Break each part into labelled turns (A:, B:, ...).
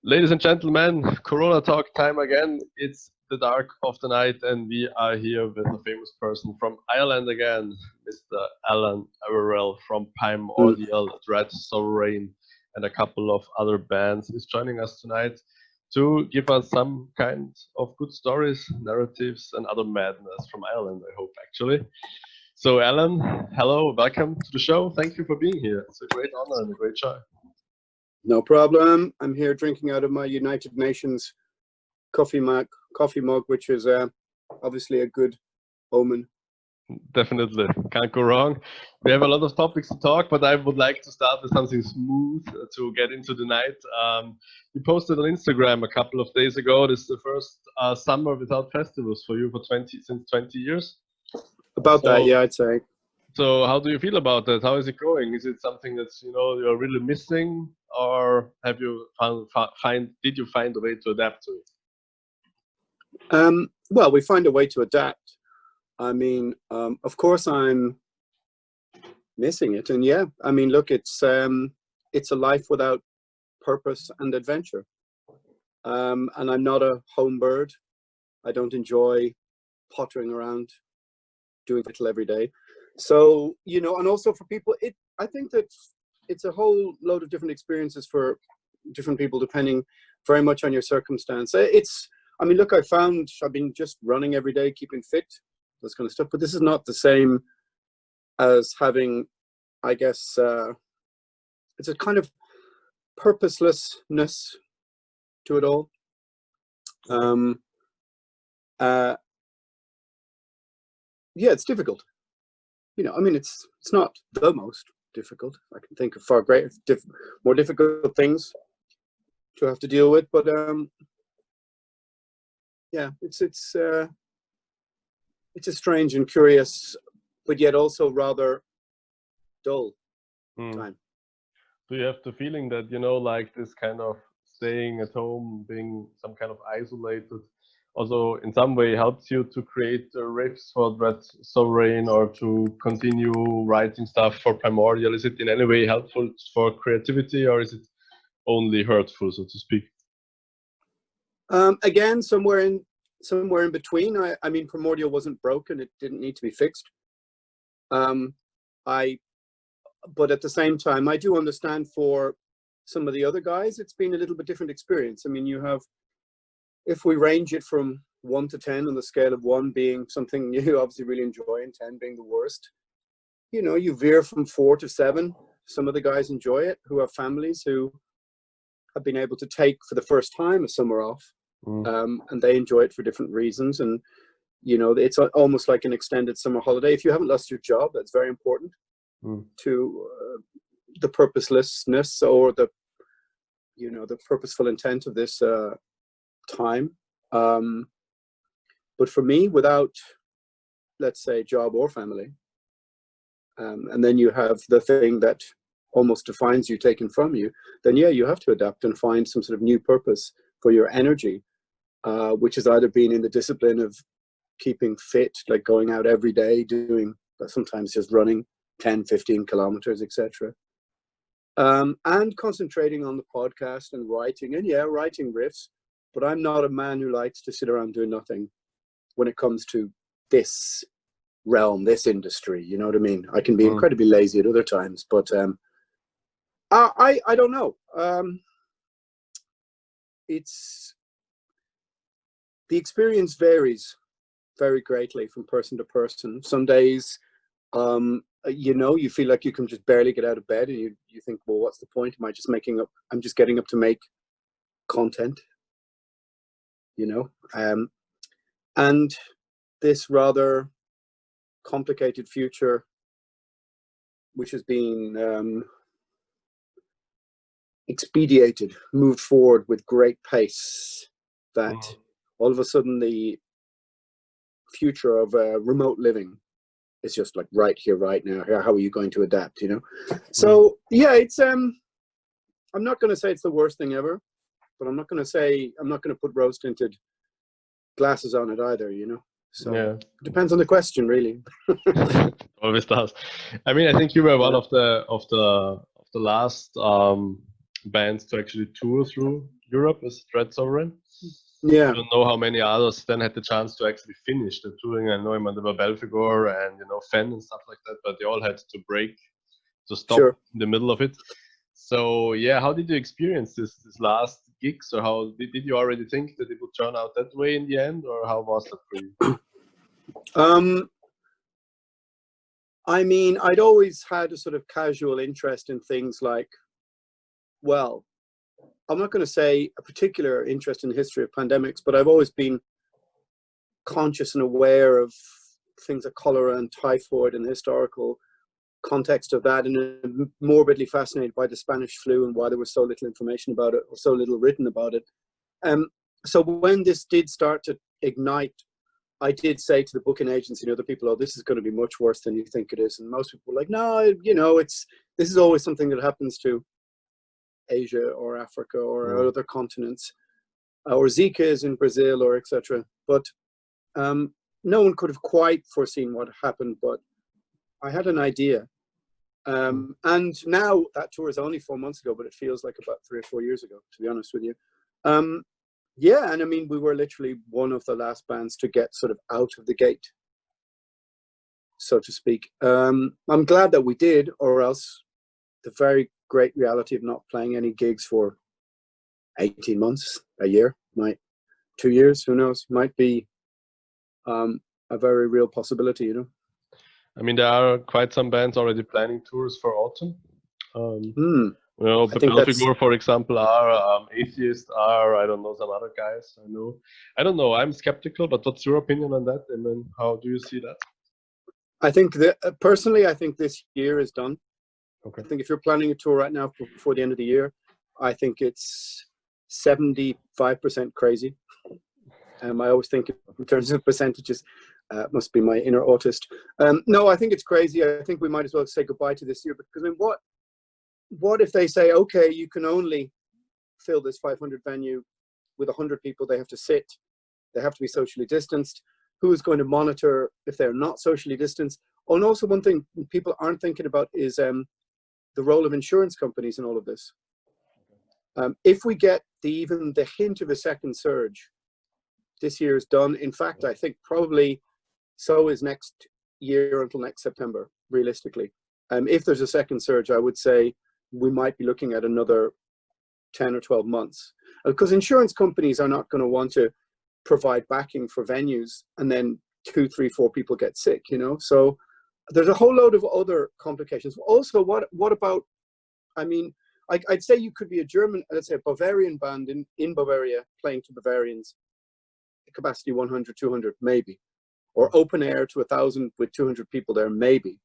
A: Ladies and gentlemen, Corona talk time again. It's the dark of the night, and we are here with a famous person from Ireland again, Mr. Alan Everell from Primordial, Dread Sovereign, and a couple of other bands is joining us tonight to give us some kind of good stories, narratives, and other madness from Ireland, I hope, actually. So, Alan, hello, welcome to the show. Thank you for being here. It's a great honor and a great show.
B: No problem. I'm here drinking out of my United Nations coffee mug, which is obviously a good omen.
A: Definitely, can't go wrong. We have a lot of topics to talk, but I would like to start with something smooth to get into the night. You posted on Instagram a couple of days ago. This is the first summer without festivals for you since 20 years.
B: About that, yeah, I'd say.
A: So how do you feel about that? How is it going? Is it something that's you're really missing, or have you did you find a way to adapt to it?
B: Well, we find a way to adapt. I mean, of course, I'm missing it, and yeah, I mean, look, it's a life without purpose and adventure. And I'm not a home bird. I don't enjoy pottering around, doing little every day. So, and also for people, I think that it's a whole load of different experiences for different people, depending very much on your circumstance. I mean, look, I've been just running every day, keeping fit, this kind of stuff, but this is not the same as having, I guess, it's a kind of purposelessness to it all. Yeah, it's difficult. I mean, it's not the most difficult. I can think of far greater, more difficult things to have to deal with. But yeah, it's a strange and curious, but yet also rather dull time.
A: Do you have the feeling that like this kind of staying at home, being some kind of isolated, also in some way helps you to create riffs for Dread Sovereign or to continue writing stuff for Primordial? Is it in any way helpful for creativity, or is it only hurtful, so to speak?
B: Again, somewhere in between. I mean, Primordial wasn't broken; it didn't need to be fixed. But at the same time, I do understand for some of the other guys, it's been a little bit different experience. I mean, if we range it from 1 to 10 on the scale of 1 being something you obviously really enjoy and 10 being the worst, you veer from 4 to 7. Some of the guys enjoy it, who have families, who have been able to take for the first time a summer off, and they enjoy it for different reasons. And, it's almost like an extended summer holiday. If you haven't lost your job, that's very important to the purposelessness or the purposeful intent of this time. But for me, without, let's say, job or family, and then you have the thing that almost defines you taken from you, then yeah, you have to adapt and find some sort of new purpose for your energy, which has either been in the discipline of keeping fit, like going out every day, doing sometimes just running 10, 15 kilometers, etc. And concentrating on the podcast and writing, and yeah, writing riffs. But I'm not a man who likes to sit around doing nothing when it comes to this realm, this industry. You know what I mean? I can be incredibly lazy at other times, but I don't know. The experience varies very greatly from person to person. Some days, you feel like you can just barely get out of bed, and you think, well, what's the point? I'm just getting up to make content. And this rather complicated future, which has been expedited, moved forward with great pace, that all of a sudden the future of remote living is just like right here, right now. How are you going to adapt, So yeah, it's I'm not going to say it's the worst thing ever, but I'm not going to put rose tinted glasses on it either, So yeah. It depends on the question, really.
A: Always does. I mean, I think you were one of the last bands to actually tour through Europe as Dread Sovereign.
B: Yeah,
A: I don't know how many others then had the chance to actually finish the touring. I know Emmanuel Belfegor and Fenn and stuff like that, but they all had to break, to stop
B: sure.
A: in the middle of it. So yeah, how did you experience this last gig? So how did you already think that it would turn out that way in the end, or how was that for you?
B: I mean, I'd always had a sort of casual interest in things like, well, I'm not going to say a particular interest in the history of pandemics, but I've always been conscious and aware of things like cholera and typhoid and the historical context of that, and morbidly fascinated by the Spanish flu and why there was so little information about it or so little written about it. So when this did start to ignite, I did say to the booking agency and other people, oh, this is going to be much worse than you think it is. And most people were like, no, this is always something that happens to Asia or Africa or other continents, or Zika is in Brazil or etc. But no one could have quite foreseen what happened, but I had an idea. And now that tour is only 4 months ago, but it feels like about 3 or 4 years ago, to be honest with you. Yeah, and I mean, we were literally one of the last bands to get sort of out of the gate, so to speak. I'm glad that we did, or else the very great reality of not playing any gigs for 18 months, a year, 2 years, who knows, might be a very real possibility,
A: I mean, there are quite some bands already planning tours for autumn.
B: I think that's...
A: Belfegor, for example, are Atheist, are, I don't know, some other guys I know. I don't know, I'm skeptical, but what's your opinion on that? I mean, how do you see that?
B: I think that, personally, I think this year is done.
A: Okay.
B: I think if you're planning a tour right now before the end of the year, I think it's 75% crazy. I always think in terms of percentages, must be my inner autist. No, I think it's crazy. I think we might as well say goodbye to this year, because I mean, what if they say, okay, you can only fill this 500 venue with 100 people, they have to sit, they have to be socially distanced. Who is going to monitor if they're not socially distanced? Oh, and also one thing people aren't thinking about is the role of insurance companies in all of this. If we get even the hint of a second surge, this year is done. In fact, I think probably so is next year until next September, realistically. If there's a second surge, I would say we might be looking at another 10 or 12 months, because insurance companies are not going to want to provide backing for venues and then 2, 3, 4 people get sick, so there's a whole load of other complications. Also, what about, I mean, I'd say you could be a German, let's say a Bavarian band in Bavaria playing to Bavarians, capacity 100, 200 maybe, or open air to 1,000 with 200 people there maybe.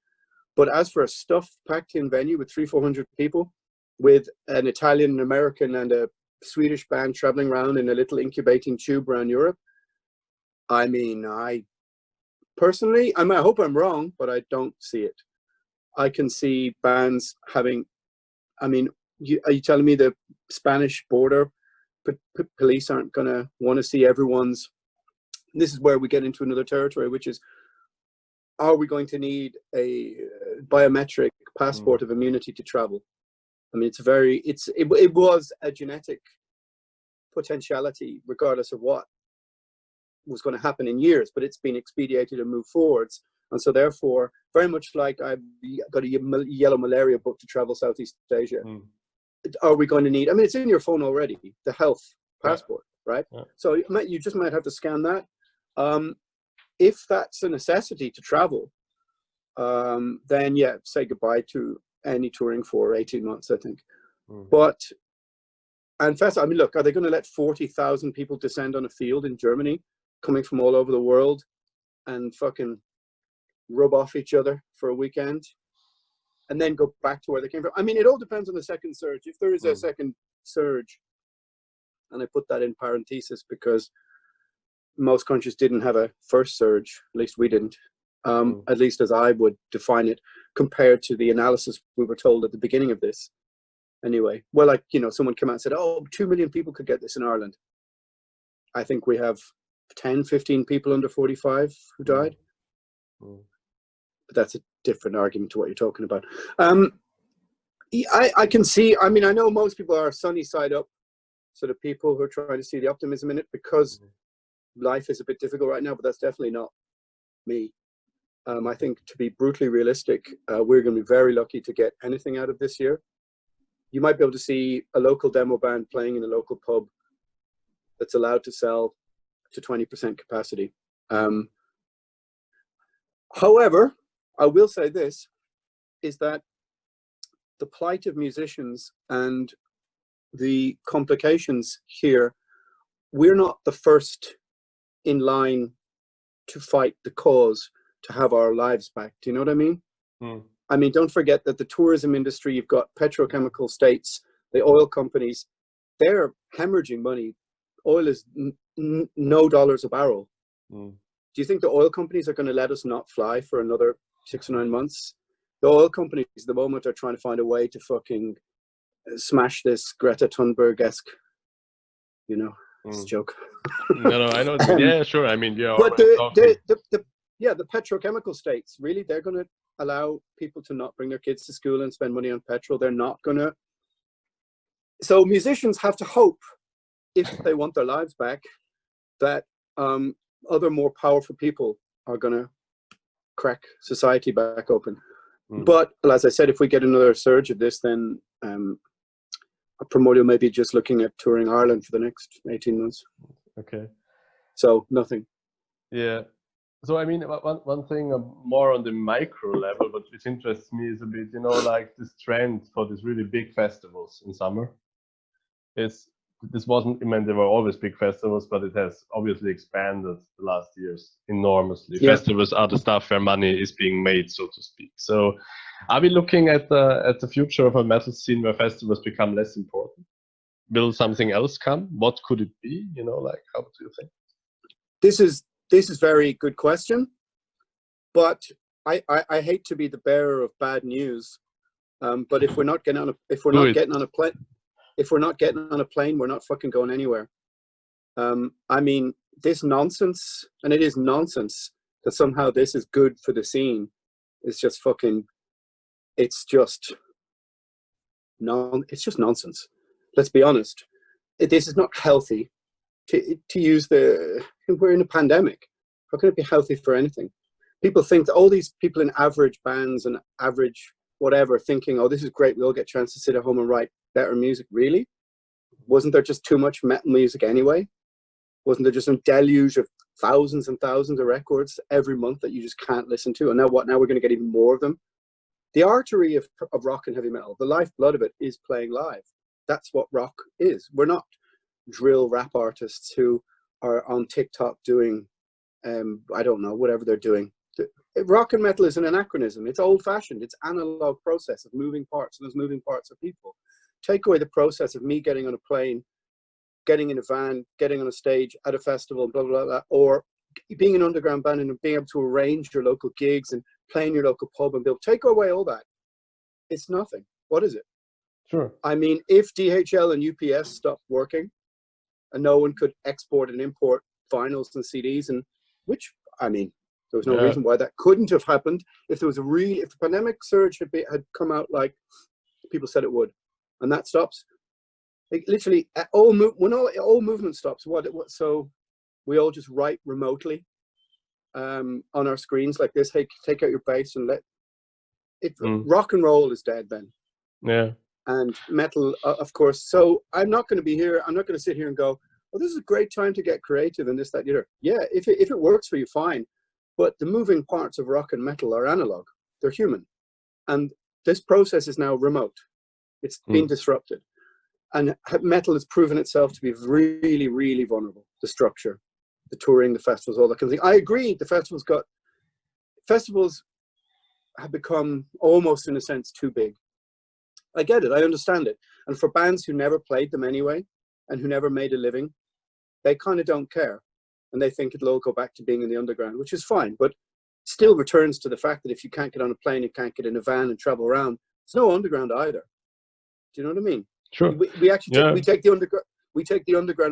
B: But as for a stuffed packed in venue with 300, 400 people, with an Italian, an American and a Swedish band traveling around in a little incubating tube around Europe, I mean, I personally, I hope I'm wrong, but I don't see it. I can see bands having, I mean, are you telling me the Spanish border police aren't going to want to see everyone's, this is where we get into another territory, which is, are we going to need a biometric passport of immunity to travel? I mean, it was a genetic potentiality, regardless of what was going to happen in years, but it's been expedited and moved forwards. And so therefore, very much like I've got a yellow malaria book to travel Southeast Asia, are we going to need, I mean, it's in your phone already, the health passport, right? Yeah. So you just might have to scan that. If that's a necessity to travel, then yeah, say goodbye to any touring for 18 months, I think. But, and first, I mean, look, are they going to let 40,000 people descend on a field in Germany, coming from all over the world, and fucking rub off each other for a weekend, and then go back to where they came from? I mean, it all depends on the second surge. If there is a second surge, and I put that in parenthesis because most countries didn't have a first surge, at least we didn't, at least as I would define it, compared to the analysis we were told at the beginning of this. Anyway, well, like, someone came out and said, oh, 2 million people could get this in Ireland. I think we have 10, 15 people under 45 who died. But that's a different argument to what you're talking about. I can see, I mean, I know most people are sunny side up sort of people who are trying to see the optimism in it, because life is a bit difficult right now, but that's definitely not me. I think, to be brutally realistic, we're going to be very lucky to get anything out of this year. You might be able to see a local demo band playing in a local pub that's allowed to sell to 20% capacity. However, I will say this, is that the plight of musicians and the complications here, we're not the first in line to fight the cause to have our lives back. Do you know what I mean? I mean, don't forget that the tourism industry, you've got petrochemical states, the oil companies, they're hemorrhaging money. Oil is no dollars a barrel. Do you think the oil companies are going to let us not fly for another 6 or 9 months? The oil companies at the moment are trying to find a way to fucking smash this Greta Thunberg-esque, you know, it's a joke.
A: No, I know. Yeah, sure. I mean, yeah.
B: But the petrochemical states, really, they're going to allow people to not bring their kids to school and spend money on petrol. They're not going to. So musicians have to hope, if they want their lives back, that other more powerful people are going to crack society back open. But as I said, if we get another surge of this, then Primordial may be just looking at touring Ireland for the next 18 months.
A: Okay.
B: So nothing.
A: Yeah. So I mean, one thing more on the micro level, but which interests me is a bit, you know, like this trend for these really big festivals in summer. This wasn't, I mean, there were always big festivals, but it has obviously expanded the last years enormously. Yeah. Festivals are the stuff where money is being made, so to speak. So are we looking at the future of a metal scene where festivals become less important? Will something else come? What could it be? You know, like, how do you think?
B: This is very good question, but I hate to be the bearer of bad news. But if we're not getting on a plane, we're not fucking going anywhere. I mean, this nonsense, and it is nonsense that somehow this is good for the scene. It's just fucking. It's just nonsense. Let's be honest. This is not healthy. To use we're in a pandemic. How can it be healthy for anything? People think that all these people in average bands and average whatever thinking, oh, this is great, we all get a chance to sit at home and write better music. Really? Wasn't there just too much metal music anyway? Wasn't there just a deluge of thousands and thousands of records every month that you just can't listen to? And now what? Now we're going to get even more of them. The artery of rock and heavy metal, the lifeblood of it, is playing live. That's what rock is. We're not drill rap artists who are on TikTok doing, I don't know, whatever they're doing. Rock and metal is an anachronism. It's old-fashioned. It's analog process of moving parts, and those moving parts are people. Take away the process of me getting on a plane, getting in a van, getting on a stage at a festival, blah, blah, blah, or being an underground band and being able to arrange your local gigs and playing your local pub and take away all that. It's nothing. What is it?
A: Sure.
B: I mean, if DHL and UPS stopped working and no one could export and import vinyls and CDs, and which, I mean, there was no reason why that couldn't have happened if there was if the pandemic surge had come out like people said it would, and that stops. Like, literally, when all movement stops, so we all just write remotely on our screens like this. Hey, take out your bass and let it. Rock and roll is dead then.
A: Yeah.
B: And metal, of course. So I'm not going to be here. I'm not going to sit here and go, well, this is a great time to get creative and this, that, the other. Yeah, if it works for you, fine. But the moving parts of rock and metal are analog. They're human. And this process is now remote. It's been disrupted. And metal has proven itself to be really, really vulnerable. The structure, the touring, the festivals, all that kind of thing. I agree, the festivals have become almost, in a sense, too big. I get it, I understand it. And for bands who never played them anyway, and who never made a living, they kind of don't care. And they think it'll all go back to being in the underground, which is fine. But still returns to the fact that if you can't get on a plane, you can't get in a van and travel around, there's no underground either. Do you know what I mean?
A: Sure.
B: We actually we take the underground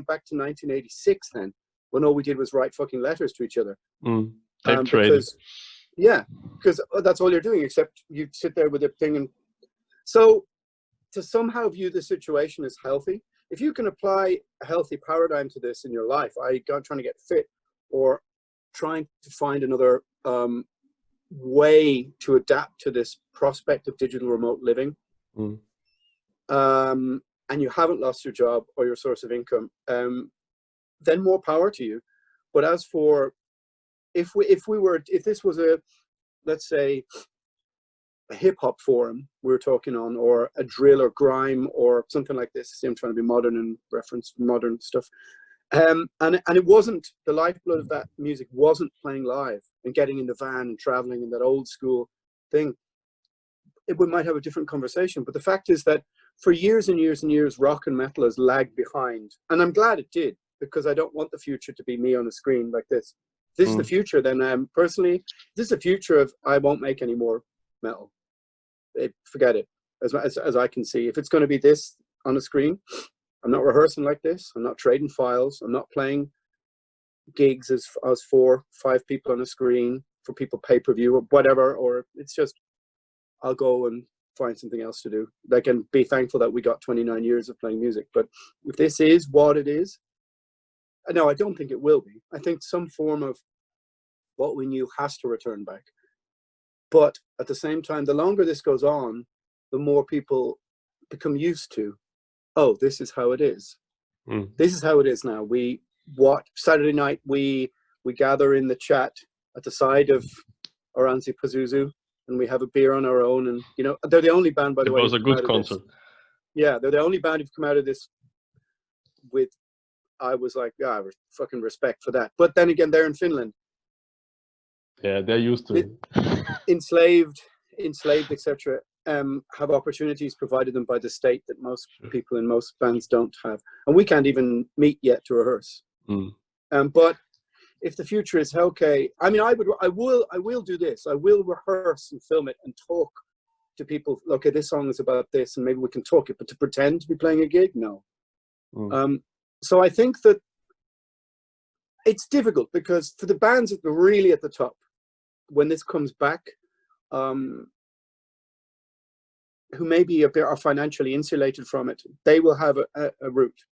B: back to 1986 then, when all we did was write fucking letters to each other. Because that's all you're doing, except you sit there with a thing. And so to somehow view the situation as healthy. If you can apply a healthy paradigm to this in your life, trying to get fit or trying to find another way to adapt to this prospect of digital remote living, and you haven't lost your job or your source of income, then more power to you. But as for if this was a, let's say, a hip hop forum we were talking on, or a drill or grime or something like this. See, I'm trying to be modern and reference modern stuff. And it wasn't, the lifeblood of that music wasn't playing live and getting in the van and traveling in that old school thing. We might have a different conversation. But the fact is that for years and years and years, rock and metal has lagged behind. And I'm glad it did, because I don't want the future to be me on a screen like this. If this is the future, then personally, this is the future of I won't make any more metal. Forget it, as I can see. If it's going to be this on a screen, I'm not rehearsing like this. I'm not trading files. I'm not playing gigs as 4-5 people on a screen for people pay-per-view or whatever. Or it's just, I'll go and find something else to do. They can be thankful that we got 29 years of playing music. But if this is what it is, no, I don't think it will be. I think some form of what we knew has to return back. But at the same time, the longer this goes on, the more people become used to, oh, this is how it is. This is how it is now. Saturday night, we gather in the chat at the side of Oranzi Pazuzu, and we have a beer on our own. And, you know, they're the only band, by the way.
A: It was a good concert.
B: Yeah, they're the only band who've come out of this with, I was like, yeah, fucking respect for that. But then again, they're in Finland.
A: Yeah, they're used to it.
B: Enslaved, etc. Have opportunities provided them by the state that most people in most bands don't have, and we can't even meet yet to rehearse. But if the future is okay, I mean, I will do this. I will rehearse and film it and talk to people. Okay, this song is about this, and maybe we can talk it. But to pretend to be playing a gig, no. So I think that it's difficult, because for the bands that are really at the top, when this comes back, who maybe are financially insulated from it, they will have a route.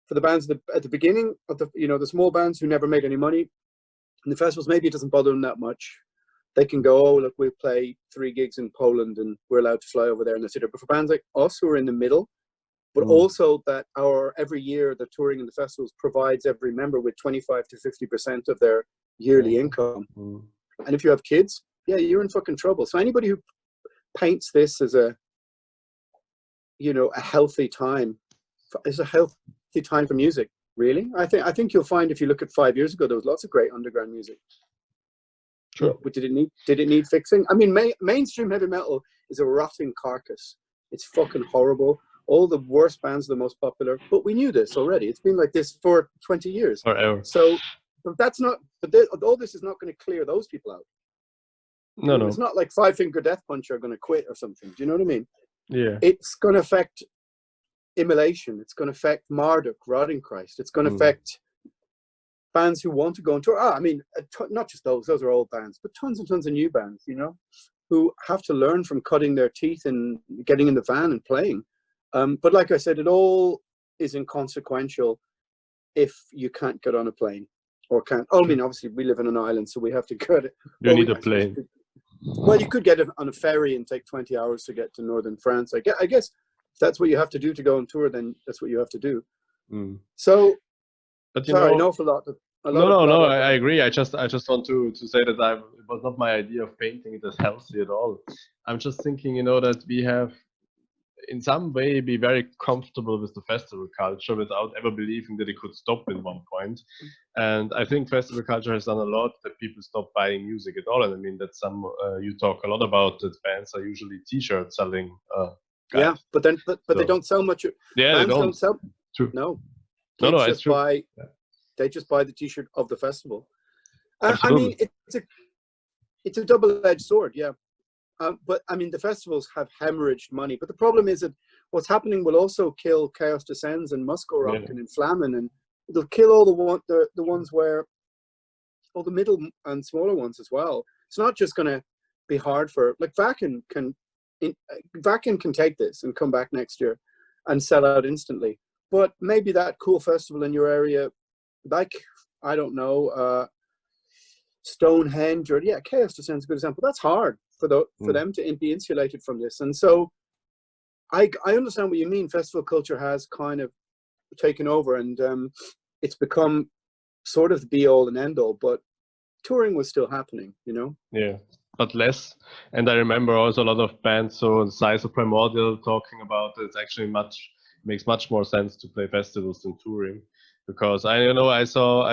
B: For the bands at the beginning of the small bands who never made any money, and the festivals, maybe it doesn't bother them that much. They can go, oh, look, we'll play 3 gigs in Poland and we're allowed to fly over there and etc. But for bands like us who are in the middle, but also that every year the touring and the festivals provides every member with 25 to 50% of their yearly income. And if you have kids, yeah, you're in fucking trouble. So anybody who paints this as a healthy time, is a healthy time for music, really? I think you'll find, if you look at 5 years ago, there was lots of great underground music.
A: Sure.
B: But did it need fixing? I mean, mainstream heavy metal is a rotting carcass. It's fucking horrible. All the worst bands are the most popular. But we knew this already. It's been like this for 20 years.
A: Forever.
B: So, but that's not. But all this is not going to clear those people out.
A: No.
B: It's not like Five Finger Death Punch are going to quit or something. Do you know what I mean?
A: Yeah.
B: It's going to affect Immolation. It's going to affect Marduk, Rotting Christ. It's going to affect bands who want to go on tour. I mean, not just those are old bands, but tons and tons of new bands, who have to learn from cutting their teeth and getting in the van and playing. But like I said, it all is inconsequential if you can't get on a plane or can't. I mean, obviously, we live in an island, so we have to get it.
A: You need a plane.
B: Well, you could get it on a ferry and take 20 hours to get to northern France. I guess if that's what you have to do to go on tour, then that's what you have to do. So,
A: but
B: sorry, an awful lot.
A: No, I agree. I just want to say that it was not my idea of painting it as healthy at all. I'm just thinking, that we have, in some way, be very comfortable with the festival culture without ever believing that it could stop in one point. And I think festival culture has done a lot that people stop buying music at all. And I mean, that you talk a lot about that bands are usually t-shirt selling guys.
B: Yeah, but they don't sell much.
A: Yeah,
B: bands
A: they don't
B: sell.
A: True.
B: No,
A: no, it's true.
B: They just buy the t-shirt of the festival. I mean, it's a double-edged sword, yeah. But I mean, the festivals have hemorrhaged money. But the problem is that what's happening will also kill Chaos Descends and Musco Rock and Inflamen, and it'll kill all the ones where, all the middle and smaller ones as well. It's not just going to be hard for, like, Vakin can Vakin can take this and come back next year and sell out instantly. But maybe that cool festival in your area, like, I don't know, Stonehenge, or Chaos Descent's a good example. That's hard for them to be insulated from this. And so I understand what you mean. Festival culture has kind of taken over, and it's become sort of the be all and end all, but touring was still happening, you know?
A: Yeah, but less. And I remember also a lot of bands, so the size of Primordial, talking about it's actually makes much more sense to play festivals than touring, because I saw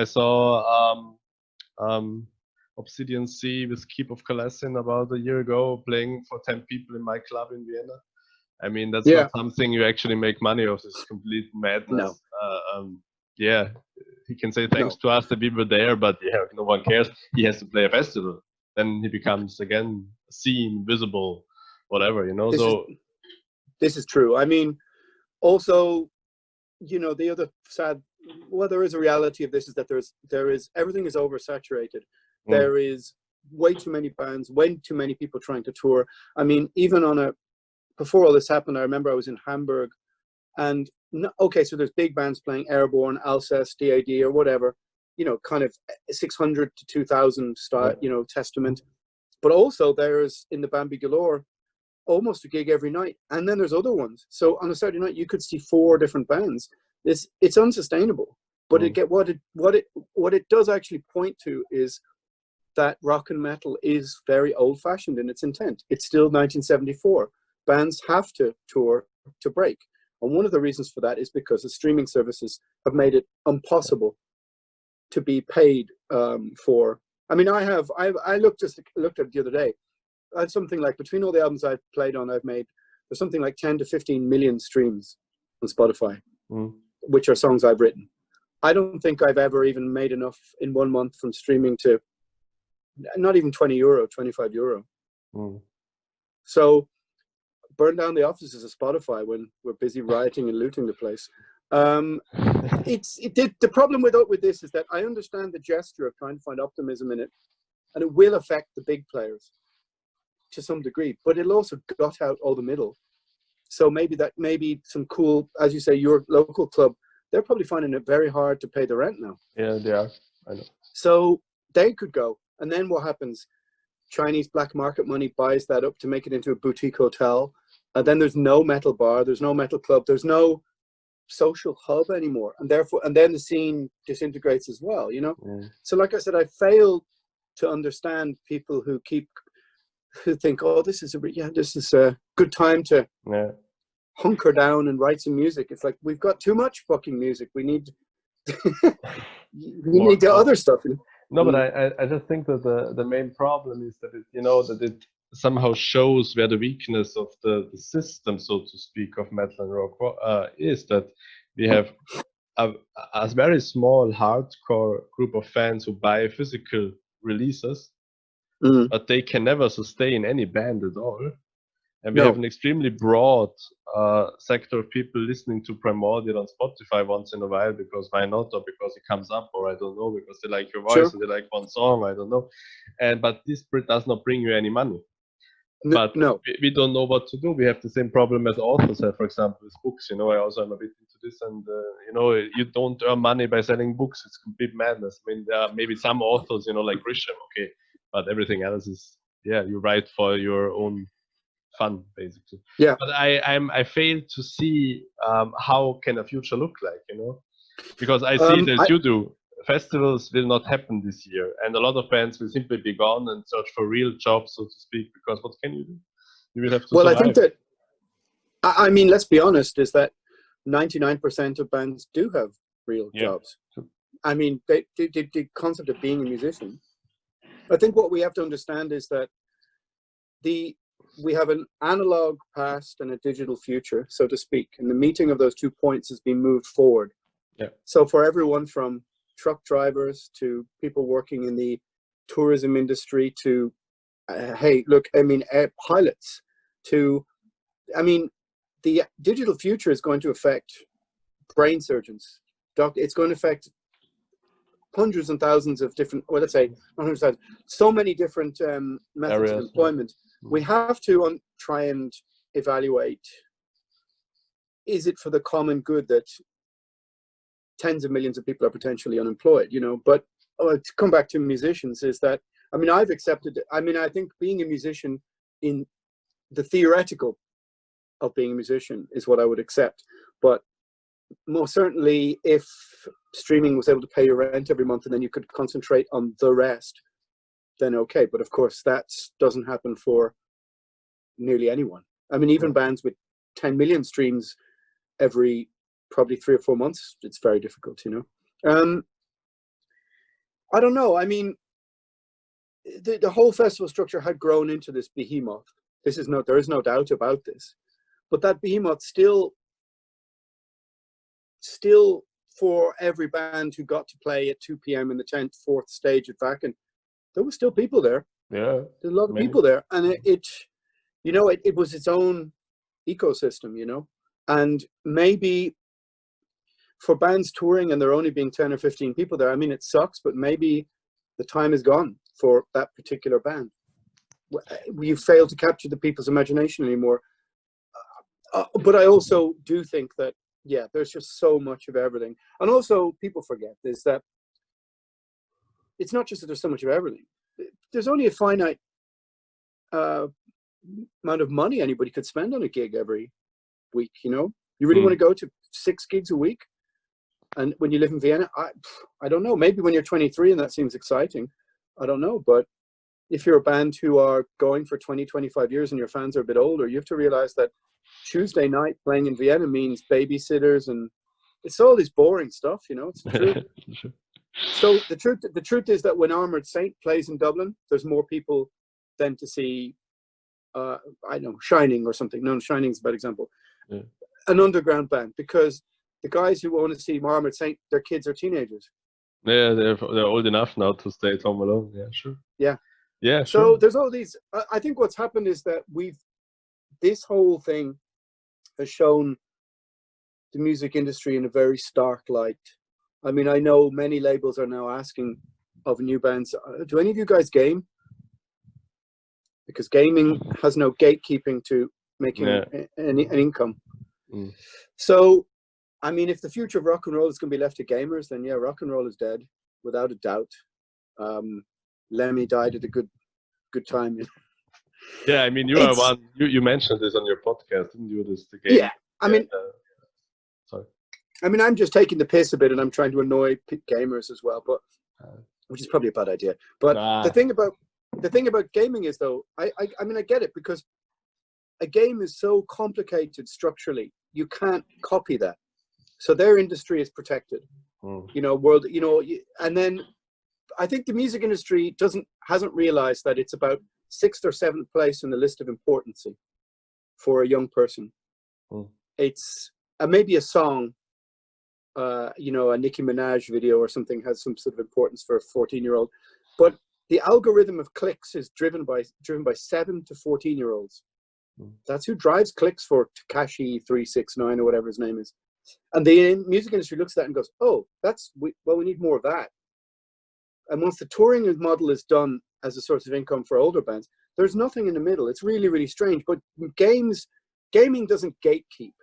A: Obsidian Sea with Keep of Kalassin about a year ago, playing for 10 people in my club in Vienna. I mean, that's not something you actually make money off. It's complete madness.
B: No.
A: Yeah, he can say thanks to us that we were there, but no one cares. He has to play a festival. Then he becomes again seen, visible, whatever, you know.
B: This is true. I mean, also, you know, the other sad, well, there is a reality of this, is that there is everything is oversaturated. There is way too many bands, way too many people trying to tour. I mean, even before all this happened, I remember I was in Hamburg, and so there's big bands playing, Airborne, Alcest, DAD, or whatever, you know, kind of 600 to 2,000 style, you know, Testament. But also there's, in the Bambi Galore, almost a gig every night, and then there's other ones. So on a Saturday night, you could see 4 different bands. It's unsustainable. But what it does actually point to is that rock and metal is very old-fashioned in its intent. It's still 1974. Bands have to tour to break. And one of the reasons for that is because the streaming services have made it impossible to be paid for. I mean, I looked at it the other day. I had something like, between all the albums I've played on, there's something like 10 to 15 million streams on Spotify, which are songs I've written. I don't think I've ever even made enough in 1 month from streaming to not even €20, €25. So burn down the offices of Spotify when we're busy rioting and looting the place. The problem with this is that I understand the gesture of trying to find optimism in it, and it will affect the big players to some degree, but it'll also gut out all the middle. So maybe some cool, as you say, your local club, they're probably finding it very hard to pay the rent now.
A: Yeah, they are. I know.
B: So they could go, and then what happens? Chinese black market money buys that up to make it into a boutique hotel. And then there's no metal bar, there's no metal club, there's no social hub anymore, and then the scene disintegrates as well, you know. So like I said, I fail to understand people who think, oh, this is a good time to hunker down and write some music. It's like, we've got too much fucking music. We need the other stuff.
A: No, but I just think that the main problem is that it somehow shows where the weakness of the system, so to speak, of metal and rock is, that we have a very small hardcore group of fans who buy physical releases, but they can never sustain any band at all. And we have an extremely broad sector of people listening to Primordial on Spotify once in a while, because why not, or because it comes up, or I don't know, because they like your voice, or they like one song, I don't know. But this does not bring you any money. But we don't know what to do. We have the same problem as authors have, for example, with books. You know, I also am a bit into this, and you don't earn money by selling books. It's complete madness. I mean, there are maybe some authors, like Grisham, okay, but everything else is, you write for your own fun, basically.
B: Yeah.
A: But I fail to see how can a future look like, because I see that you do. Festivals will not happen this year, and a lot of bands will simply be gone and search for real jobs, so to speak, because what can you do? You will have to survive.
B: I think that, I mean, let's be honest, is that 99% of bands do have real jobs. I mean, the concept of being a musician. I think what we have to understand is that we have an analog past and a digital future, so to speak, and the meeting of those 2 points has been moved forward.
A: Yeah.
B: So for everyone from truck drivers to people working in the tourism industry to, pilots to, the digital future is going to affect brain surgeons. It's going to affect hundreds and thousands of different, so many different methods of employment. We have to try and evaluate, is it for the common good that tens of millions of people are potentially unemployed, you know? But to come back to musicians, is that, I mean, I've accepted, I mean, I think being a musician in the theoretical of being a musician is what I would accept. But most certainly, if streaming was able to pay your rent every month and then you could concentrate on the rest, then okay. But of course, that doesn't happen for nearly anyone. I mean, even bands with 10 million streams every probably 3 or 4 months, it's very difficult, you know. I don't know. I mean, the whole festival structure had grown into this behemoth. There is no doubt about this. But that behemoth still for every band who got to play at 2 p.m. in the 10th, 4th stage at Wacken, there were still people there.
A: Yeah.
B: There's a lot of people there. And it you know, it was its own ecosystem, you know. And maybe for bands touring and there only being 10 or 15 people there, I mean, it sucks, but maybe the time is gone for that particular band. You fail to capture the people's imagination anymore. But I also do think that, yeah, there's just so much of everything. And also, people forget is that it's not just that there's so much of everything. There's only a finite amount of money anybody could spend on a gig every week, you know? You really want to go to 6 gigs a week? And when you live in Vienna, I don't know. Maybe when you're 23 and that seems exciting. I don't know. But if you're a band who are going for 20, 25 years and your fans are a bit older, you have to realize that Tuesday night playing in Vienna means babysitters and it's all this boring stuff, you know. It's the truth. So the truth is that when Armored Saint plays in Dublin, there's more people than to see, I don't know, Shining or something. No, Shining's a bad example. Yeah. An underground band, because the guys who want to see Armored Saint, their kids are teenagers.
A: Yeah, they're old enough now to stay at home alone. Yeah, sure.
B: Yeah.
A: Yeah,
B: so
A: sure.
B: There's all these. I think what's happened is that this whole thing has shown the music industry in a very stark light. I mean, I know many labels are now asking of new bands, do any of you guys game? Because gaming has no gatekeeping to making an income. So, I mean, if the future of rock and roll is going to be left to gamers, then yeah, rock and roll is dead, without a doubt. Lemmy died at a good time.
A: Yeah, I mean, you are one. You mentioned this on your podcast, didn't you? This the game.
B: Yeah, I mean,
A: sorry.
B: I mean, I'm just taking the piss a bit, and I'm trying to annoy gamers as well, but which is probably a bad idea. But the thing about gaming is, though, I mean, I get it, because a game is so complicated structurally, you can't copy that. So their industry is protected. You know, and then I think the music industry hasn't realized that it's about 6th or 7th place in the list of importance for a young person. It's maybe a song, you know, a Nicki Minaj video or something has some sort of importance for a 14-year-old, but the algorithm of clicks is driven by 7 to 14-year-olds. That's who drives clicks for Tekashi 369 or whatever his name is. And the music industry looks at that and goes, oh, we need more of that. And once the touring model is done as a source of income for older bands, there's nothing in the middle. It's really, really strange. But gaming doesn't gatekeep.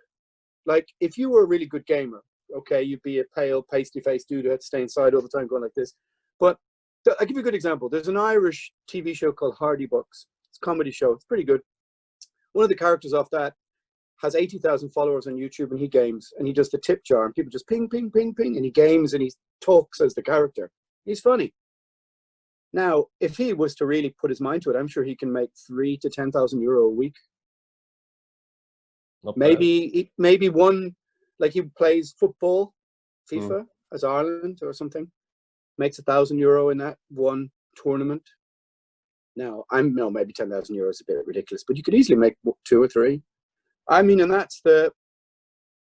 B: Like, if you were a really good gamer, okay, you'd be a pale, pasty-faced dude who had to stay inside all the time going like this. But I'll give you a good example. There's an Irish TV show called Hardy Bucks. It's a comedy show. It's pretty good. One of the characters off that has 80,000 followers on YouTube, and he games, and he does the tip jar, and people just ping, ping, ping, ping, and he games, and he talks as the character. He's funny. Now, if he was to really put his mind to it, I'm sure he can make 3,000 to 10,000 euro a week. Maybe one, like he plays football, FIFA as Ireland or something, makes 1,000 euro in that one tournament. Now, maybe 10,000 euros is a bit ridiculous, but you could easily make 2 or 3. I mean, and that's the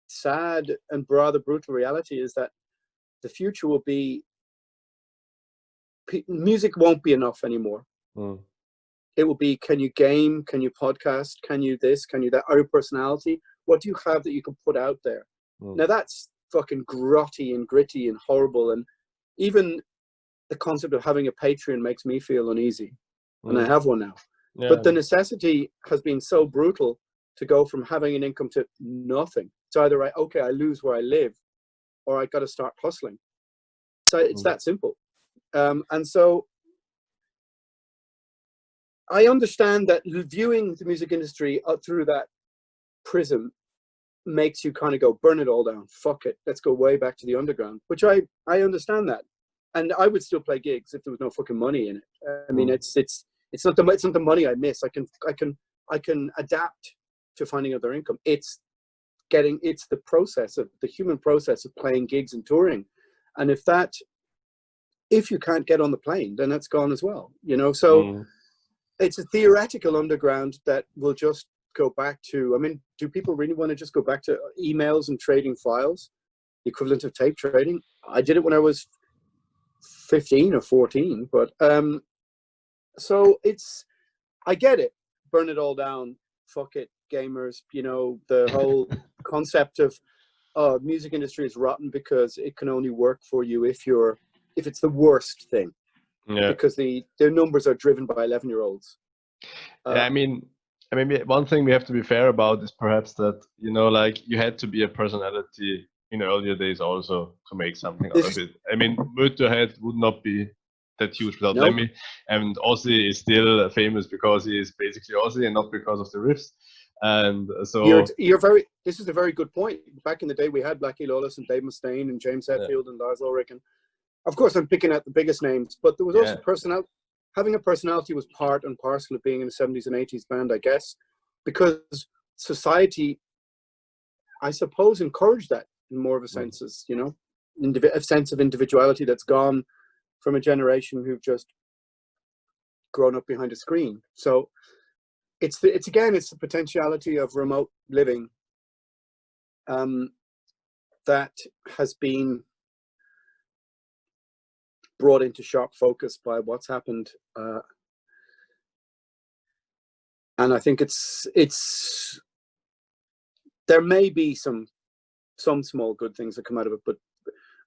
B: sad and rather brutal reality, is that the future will be, music won't be enough anymore. It will be, can you game? Can you podcast? Can you this? Can you that? Are you personality? What do you have that you can put out there? Now, that's fucking grotty and gritty and horrible. And even the concept of having a Patreon makes me feel uneasy. And I have one now.
A: Yeah.
B: But the necessity has been so brutal to go from having an income to nothing. It's either okay, I lose where I live, or I got to start hustling. So it's that simple. And so I understand that viewing the music industry through that prism makes you kind of go, burn it all down, fuck it, let's go way back to the underground, which I understand that. And I would still play gigs if there was no fucking money in it. I mean, it's not the money I miss. I can adapt to finding other income. It's the process of the human process of playing gigs and touring. And if you can't get on the plane, then that's gone as well, you know? So it's a theoretical underground that will just go back to, I mean, do people really want to just go back to emails and trading files, the equivalent of tape trading? I did it when I was 15 or 14, but so I get it. Burn it all down, fuck it, gamers, you know, the whole concept of music industry is rotten because it can only work for you if it's the worst thing. Yeah. Because their numbers are driven by 11-year-olds.
A: Yeah, I mean, one thing we have to be fair about is perhaps that, you know, like you had to be a personality in earlier days also to make something out of it. I mean, Motorhead would not be that huge without Lemmy, and Ozzy is still famous because he is basically Ozzy and not because of the riffs. And so
B: this is a very good point. Back in the day, we had Blackie Lawless and Dave Mustaine and James Hetfield and Lars Ulrich, and of course, I'm picking out the biggest names, but there was also personality. Having a personality was part and parcel of being in a 70s and 80s band, I guess, because society, I suppose, encouraged that in more of a sense, as, you know, a sense of individuality that's gone from a generation who've just grown up behind a screen. So it's the potentiality of remote living that has been brought into sharp focus by what's happened, and I think there may be some small good things that come out of it, but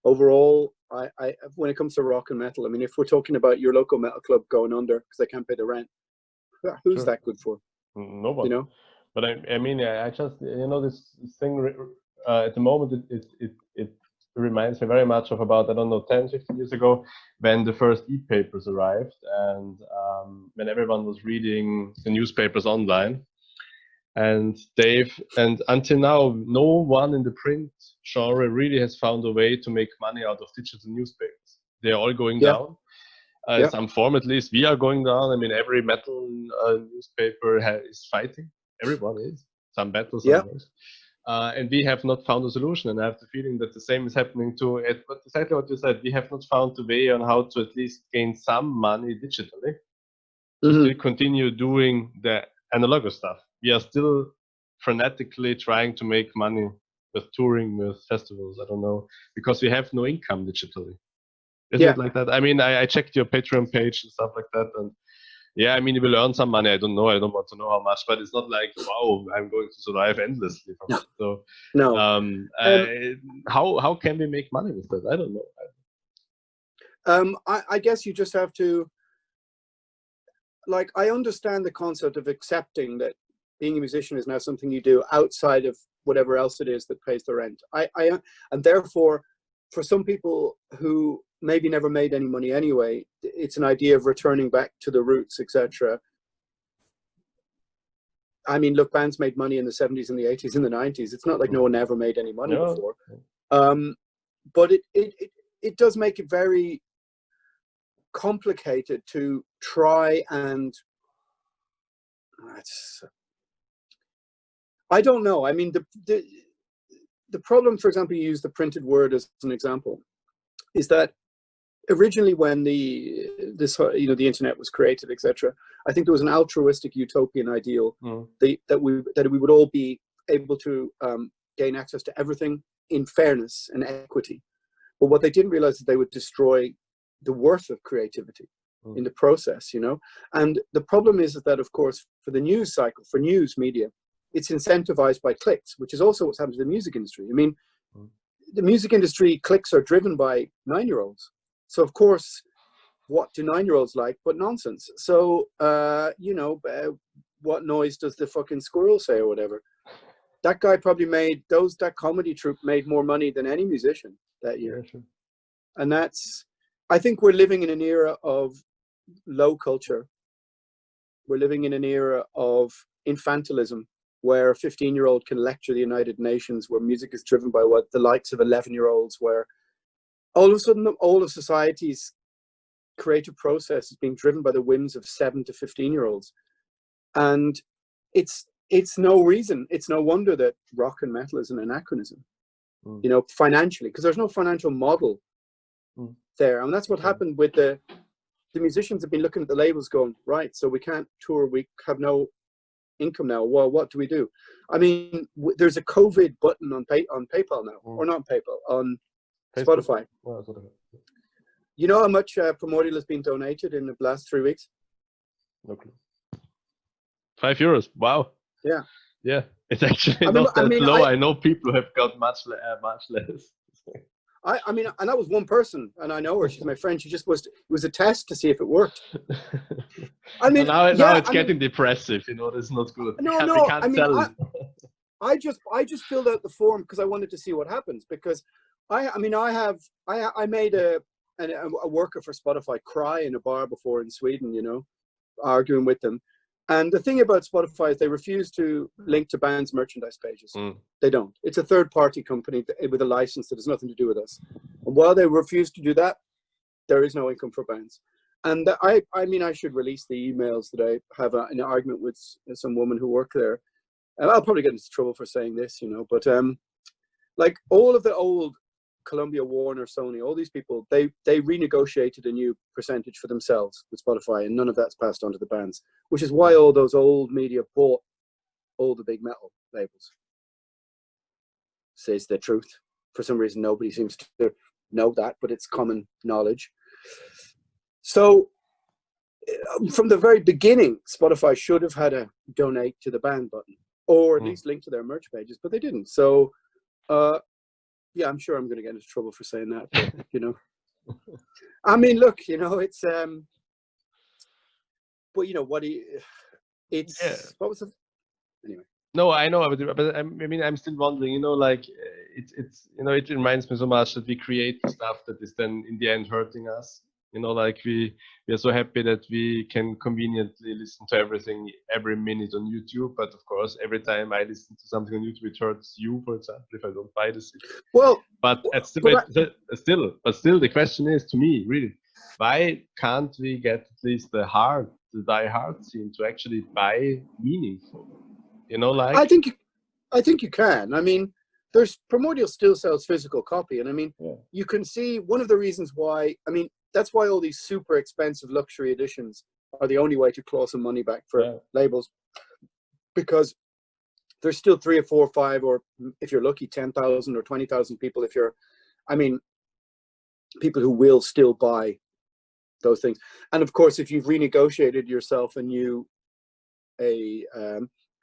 B: overall, I when it comes to rock and metal, I mean, if we're talking about your local metal club going under because they can't pay the rent, who's that good for?
A: Nobody.
B: You know.
A: But I mean, I just, you know, this thing at the moment it reminds me very much of about, I don't know, 10, 15 years ago when the first e-papers arrived, and when everyone was reading the newspapers online. And until now, no one in the print genre really has found a way to make money out of digital newspapers. They're all going down. In some form, at least. We are going down. I mean, every metal newspaper is fighting. Everyone is. Some battles, some worse. And we have not found a solution. And I have the feeling that the same is happening to it. But exactly what you said, we have not found a way on how to at least gain some money digitally to still continue doing the analog stuff. We are still frenetically trying to make money with touring, with festivals, I don't know, because we have no income digitally. Isn't it like that? I mean, I checked your Patreon page and stuff like that, and yeah, I mean, you will earn some money. I don't know. I don't want to know how much, but it's not like, wow, I'm going to survive endlessly from it. So, how can we make money with that? I don't know.
B: I guess you just have to, like, I understand the concept of accepting that being a musician is now something you do outside of whatever else it is that pays the rent. And therefore, for some people who maybe never made any money anyway, it's an idea of returning back to the roots, etc. I mean, look, bands made money in the 70s and the 80s and the 90s. It's not like no one ever made any money before. But it does make it very complicated to try and I don't know. I mean, the problem, for example, you use the printed word as an example, is that originally when the internet was created, etc., I think there was an altruistic utopian ideal that we would all be able to gain access to everything in fairness and equity. But what they didn't realize is they would destroy the worth of creativity in the process, you know. And the problem is that, of course, for the news cycle, for news media, it's incentivized by clicks, which is also what's happened to the music industry. I mean, the music industry clicks are driven by 9-year-olds. So, of course, what do 9-year-olds like but nonsense. So you know, what noise does the fucking squirrel say or whatever. That guy probably made that comedy troupe made more money than any musician that year.
A: Yeah, sure.
B: And that's, I think we're living in an era of low culture. We're living in an era of infantilism, where a 15-year-old can lecture the United Nations, where music is driven by what the likes of 11-year-olds, where all of a sudden all of society's creative process is being driven by the whims of 7 to 15-year-olds. And it's no reason, it's no wonder that rock and metal is an anachronism, you know, financially, because there's no financial model there. And that's what happened with the musicians have been looking at the labels going, right, so we can't tour, we have no income now. Well, what do we do? I mean, there's a COVID button on PayPal now, or not on PayPal, on
A: Facebook.
B: Spotify.
A: Oh,
B: You know how much Primordial has been donated in the last 3 weeks?
A: no clue. €5. Wow.
B: Yeah.
A: Yeah. It's actually not that low. I know people have got much less.
B: I mean, and that was one person, and I know her. She's my friend. She just it was a test to see if it worked. I mean,
A: now it's getting depressive. You know, that's not good.
B: No, I mean, I just filled out the form because I wanted to see what happens. Because I made a worker for Spotify cry in a bar before in Sweden. You know, arguing with them. And the thing about Spotify is they refuse to link to bands' merchandise pages. They don't. It's a third-party company with a license that has nothing to do with us. And while they refuse to do that, there is no income for bands. And I mean, I should release the emails that I have an argument with some woman who worked there. And I'll probably get into trouble for saying this, you know. But like all of the old Columbia, Warner, Sony, all these people, they renegotiated a new percentage for themselves with Spotify, and none of that's passed on to the bands, which is why all those old media bought all the big metal labels. Says the truth. For some reason, nobody seems to know that, but it's common knowledge. So from the very beginning, Spotify should have had a donate to the band button, or at least link to their merch pages, but they didn't. So yeah, I'm sure I'm going to get into trouble for saying that, but, you know. I mean, look, you know, it's but you know what what was the anyway.
A: No, I know, but I mean, I'm still wondering, you know, like it's you know, it reminds me so much that we create stuff that is then in the end hurting us. You know, like we are so happy that we can conveniently listen to everything every minute on YouTube, but of course, every time I listen to something on YouTube, it hurts you, for example, if I don't buy this.
B: Well,
A: but still, the question is to me, really, why can't we get at least the die-hard scene to actually buy meaningful? You know, like
B: I think you can. I mean, there's Primordial still sells physical copy, and I mean, you can see one of the reasons why. I mean, that's why all these super expensive luxury editions are the only way to claw some money back for labels, because there's still 3 or 4 or 5, or if you're lucky, 10,000 or 20,000 people. If you're, I mean, people who will still buy those things. And of course, if you've renegotiated yourself a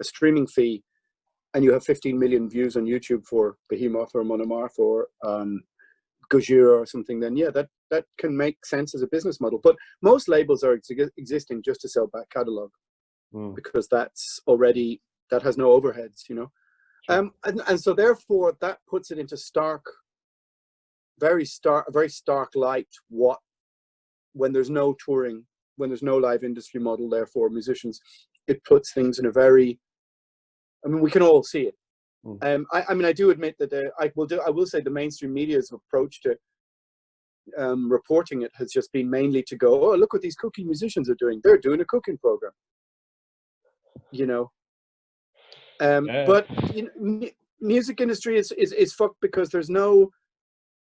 B: streaming fee, and you have 15 million views on YouTube for Behemoth or Monomarth or Gojira or something, then yeah, that can make sense as a business model. But most labels are existing just to sell back catalog, because that's already, that has no overheads, you know. And so therefore that puts it into very stark light when there's no touring, when there's no live industry model, therefore musicians, it puts things in a very, I mean, we can all see it. I mean, I do admit that I will say the mainstream media's approach to reporting it has just been mainly to go, oh, look what these cooking musicians are doing. They're doing a cooking program, you know. But you know, music industry is fucked because it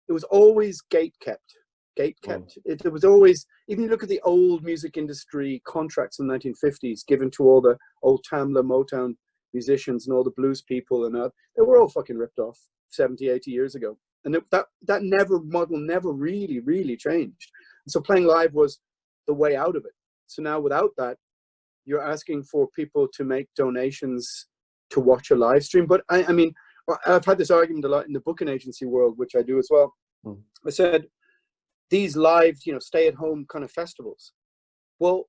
B: was always gate kept. It was always, even you look at the old music industry contracts in the 1950s given to all the old Tamla, Motown musicians and all the blues people, and they were all fucking ripped off 70, 80 years ago. And that model never really changed. And so playing live was the way out of it. So now without that, you're asking for people to make donations to watch a live stream. But I mean, I've had this argument a lot in the booking agency world, which I do as well. I said, these live, you know, stay-at-home kind of festivals. Well,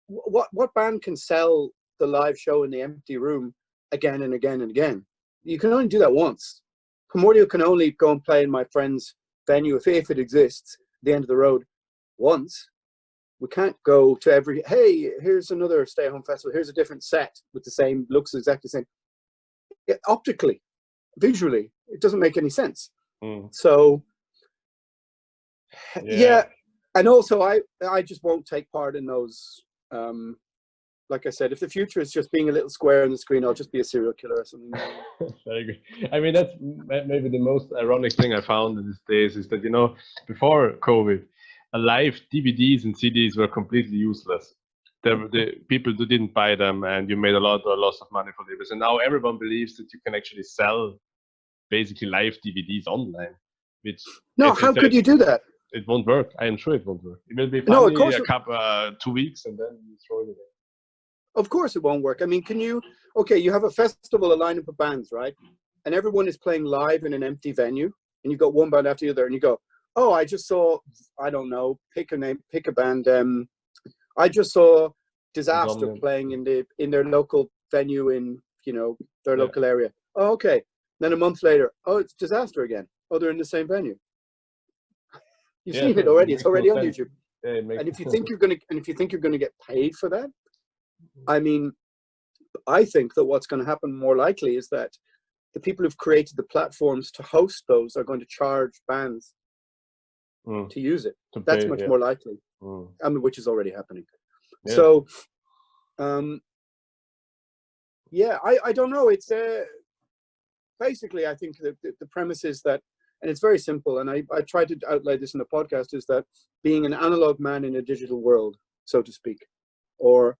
B: what band can sell the live show in the empty room again and again and again? You can only do that once. Primordial can only go and play in my friend's venue, if it exists, the end of the road, once. We can't go to every, hey, here's another stay-at-home festival, here's a different set with the same, looks exactly the same. Optically, visually, it doesn't make any sense. So, yeah. And also, I just won't take part in those. Like I said, if the future is just being a little square on the screen, I'll just be a serial killer or something.
A: Very good. I mean, that's maybe the most ironic thing I found in these days is that, you know, before COVID, live DVDs and CDs were completely useless. The people who didn't buy them, and you made a loss of money for labels. And now everyone believes that you can actually sell basically live DVDs online. Which
B: no, how could you do that?
A: It won't work. I am sure it won't work. It will be funny
B: no, of course
A: a couple 2 weeks, and then you throw it away.
B: Of course it won't work. I mean, can you, okay, you have a festival, a lineup of bands, right? And everyone is playing live in an empty venue, and you've got one band after the other, and you go, oh, I just saw, I don't know, pick a name, pick a band. I just saw Disaster playing in their local venue in, you know, their local area. Oh, okay. Then a month later, oh, it's Disaster again. Oh, they're in the same venue. You've seen it already. It's already on YouTube. And if you think you're gonna get paid for that, I mean, I think that what's going to happen more likely is that the people who've created the platforms to host those are going to charge bands to use it. That's much more likely. I mean, which is already happening. Yeah. So, yeah, I don't know. It's basically, I think the premise is that, and it's very simple, and I tried to outline this in the podcast, is that being an analog man in a digital world, so to speak, or